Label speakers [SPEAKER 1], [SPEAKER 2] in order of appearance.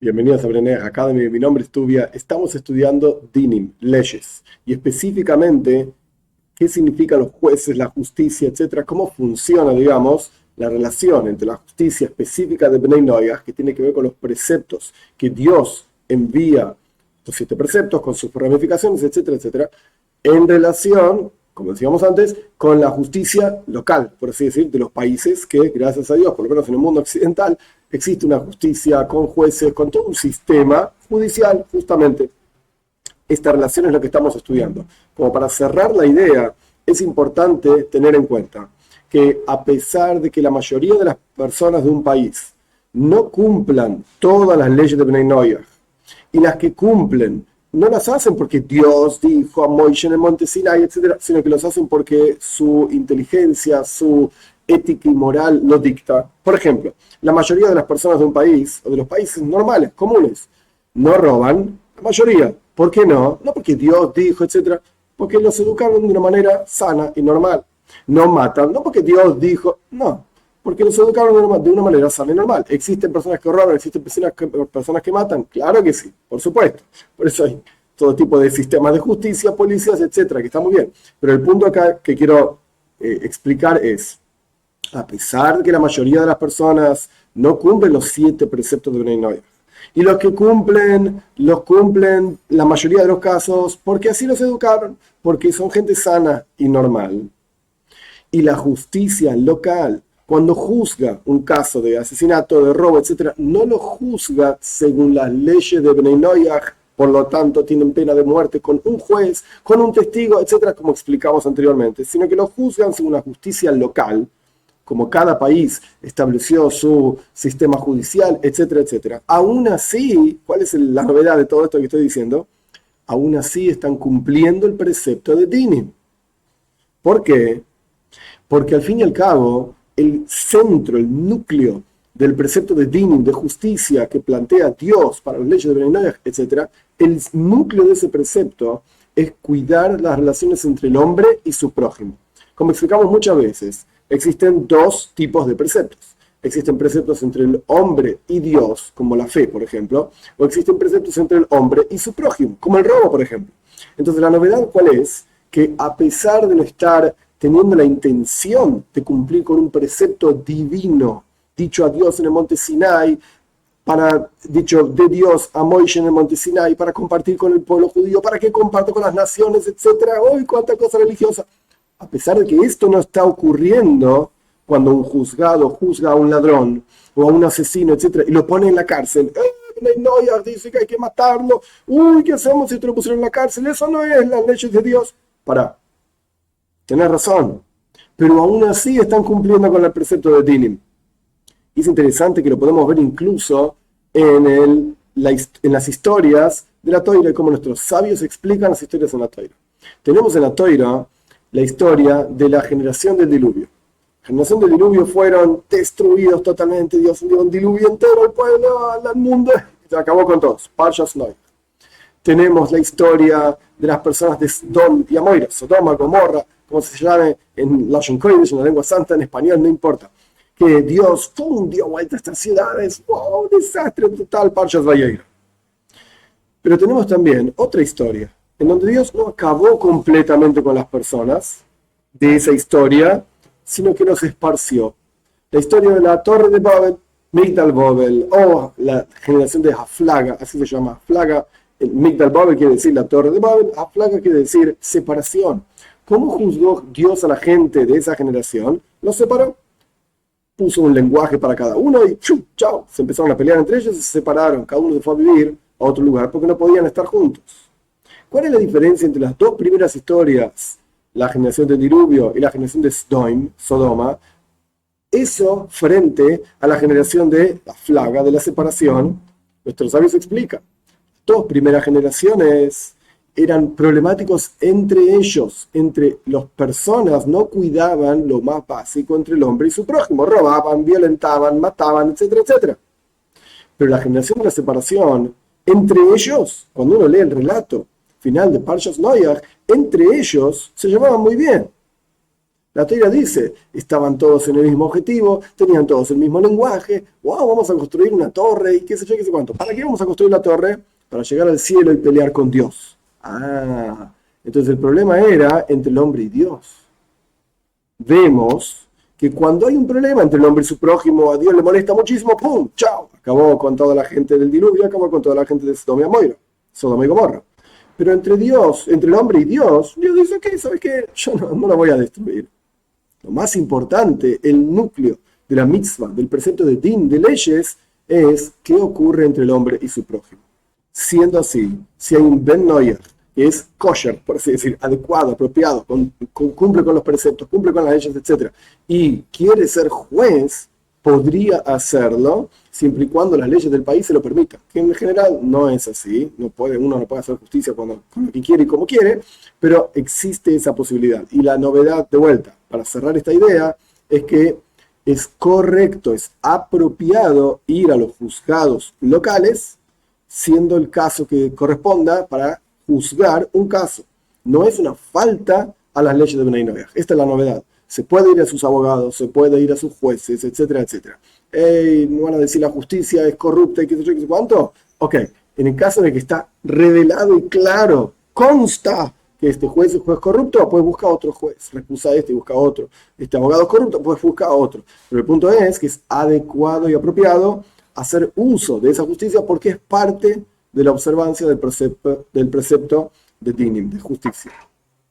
[SPEAKER 1] Bienvenidos a Brenner Academy, mi nombre es Tubia. Estamos estudiando Dinim, leyes, y específicamente qué significan los jueces, la justicia, etcétera, cómo funciona, digamos, la relación entre la justicia específica de Bnei Noach, que tiene que ver con los preceptos que Dios envía, los 7 preceptos con sus ramificaciones, etcétera, etcétera, en relación, como decíamos antes, con la justicia local, por así decir, de los países que, gracias a Dios, por lo menos en el mundo occidental, existe una justicia con jueces, con todo un sistema judicial, justamente. Esta relación es lo que estamos estudiando. Como para cerrar la idea, es importante tener en cuenta que a pesar de que la mayoría de las personas de un país no cumplan todas las leyes de Bnei Noach, y las que cumplen no las hacen porque Dios dijo a Moisés en el monte Sinai, etcétera, sino que los hacen porque su inteligencia, su ética y moral lo dicta. Por ejemplo, la mayoría de las personas de un país, o de los países normales, comunes, no roban, la mayoría. ¿Por qué no? No porque Dios dijo, etcétera, porque los educaron de una manera sana y normal. No matan, no porque Dios dijo, no, porque los educaron de una manera sana y normal. ¿Existen personas que roban, existen personas que matan? Claro que sí, por supuesto. Por eso hay todo tipo de sistemas de justicia, policías, etcétera, que está muy bien. Pero el punto acá que quiero explicar es, a pesar de que la mayoría de las personas no cumplen los 7 preceptos de Bnei Noach, y los que cumplen, los cumplen la mayoría de los casos porque así los educaron, porque son gente sana y normal. Y la justicia local, cuando juzga un caso de asesinato, de robo, etc., no lo juzga según las leyes de Bnei Noach, por lo tanto tienen pena de muerte con un juez, con un testigo, etc., como explicamos anteriormente, sino que lo juzgan según la justicia local, como cada país estableció su sistema judicial, etcétera, etcétera. Aún así, ¿cuál es la novedad de todo esto que estoy diciendo? Aún así están cumpliendo el precepto de Dinim. ¿Por qué? Porque al fin y al cabo, el centro, el núcleo del precepto de Dinim, de justicia que plantea Dios para las leyes de Bnei Noach, etcétera, el núcleo de ese precepto es cuidar las relaciones entre el hombre y su prójimo. Como explicamos muchas veces, existen 2 tipos de preceptos. Existen preceptos entre el hombre y Dios, como la fe, por ejemplo, o existen preceptos entre el hombre y su prójimo, como el robo, por ejemplo. Entonces, la novedad, ¿cuál es? Que a pesar de no estar teniendo la intención de cumplir con un precepto divino, dicho a Dios en el monte Sinai, dicho de Dios a Moisés en el monte Sinai, para compartir con el pueblo judío, para que comparta con las naciones, etc. ¡Uy, cuánta cosa religiosa! A pesar de que esto no está ocurriendo cuando un juzgado juzga a un ladrón o a un asesino, etc., y lo pone en la cárcel. No, ya dice que hay que matarlo. Uy, ¿qué hacemos si te lo pusieron en la cárcel? Eso no es las leyes de Dios. Tenés razón. Pero aún así están cumpliendo con el precepto de Dinim. Y es interesante que lo podemos ver incluso en las historias de la Toira, como nuestros sabios explican las historias en la Toira. Tenemos en la Toira la historia de la generación del diluvio. La generación del diluvio fueron destruidos totalmente. Dios envió un diluvio entero al pueblo, al mundo, y se acabó con todos. Parshas Noach. Tenemos la historia de las personas de Sodom y Amorra, Sodoma, Gomorra, como se llame en Lashon Kodesh, en la lengua santa, en español, no importa. Que Dios dio vuelta a estas ciudades. ¡Wow! Un desastre total, Parshas Vayera. Pero tenemos también otra historia, en donde Dios no acabó completamente con las personas de esa historia, sino que los esparció. La historia de la Torre de Babel, Migdal Babel, o la generación de Haflaga, así se llama, Haflaga. El Migdal Babel quiere decir la Torre de Babel, Haflaga quiere decir separación. ¿Cómo juzgó Dios a la gente de esa generación? Los separó. Puso un lenguaje para cada uno y chao, se empezaron a pelear entre ellos y se separaron. Cada uno se fue a vivir a otro lugar porque no podían estar juntos. ¿Cuál es la diferencia entre las 2 primeras historias, la generación del diluvio y la generación de Sodoma? Eso frente a la generación de la Flaga, de la separación, nuestros sabios explican. 2 primeras generaciones eran problemáticos entre ellos, entre las personas, no cuidaban lo más básico entre el hombre y su prójimo, robaban, violentaban, mataban, etcétera, etcétera. Pero la generación de la separación, entre ellos, cuando uno lee el relato final de Parshas Noach, entre ellos se llevaban muy bien. La Torá dice, estaban todos en el mismo objetivo, tenían todos el mismo lenguaje, wow, vamos a construir una torre y qué sé yo, qué sé cuánto. ¿Para qué vamos a construir la torre? Para llegar al cielo y pelear con Dios. Ah, entonces el problema era entre el hombre y Dios. Vemos que cuando hay un problema entre el hombre y su prójimo, a Dios le molesta muchísimo, ¡pum! ¡Chao! Acabó con toda la gente del diluvio, acabó con toda la gente de Sodoma y Gomorra. Pero entre Dios, entre el hombre y Dios, Dios dice, ok, ¿sabes qué? Yo no la voy a destruir. Lo más importante, el núcleo de la mitzvah, del precepto de din, de leyes, es qué ocurre entre el hombre y su prójimo. Siendo así, si hay un Ben Noyer, que es kosher, por así decir, adecuado, apropiado, cumple con los preceptos, cumple con las leyes, etc., y quiere ser juez, podría hacerlo siempre y cuando las leyes del país se lo permitan. Que en general no es así, uno no puede hacer justicia con lo que quiere y como quiere, pero existe esa posibilidad. Y la novedad, de vuelta, para cerrar esta idea, es que es correcto, es apropiado ir a los juzgados locales, siendo el caso que corresponda para juzgar un caso. No es una falta a las leyes de Bnei Noach. Esta es la novedad. Se puede ir a sus abogados, se puede ir a sus jueces, etcétera, etcétera. ¿No van a decir la justicia es corrupta y qué sé yo, qué sé cuánto? Ok, en el caso de que está revelado y claro, consta que este juez es juez corrupto, pues busca otro juez. Recusa a este y busca a otro. Este abogado es corrupto, pues busca a otro. Pero el punto es que es adecuado y apropiado hacer uso de esa justicia porque es parte de la observancia del precepto de dinim, de justicia.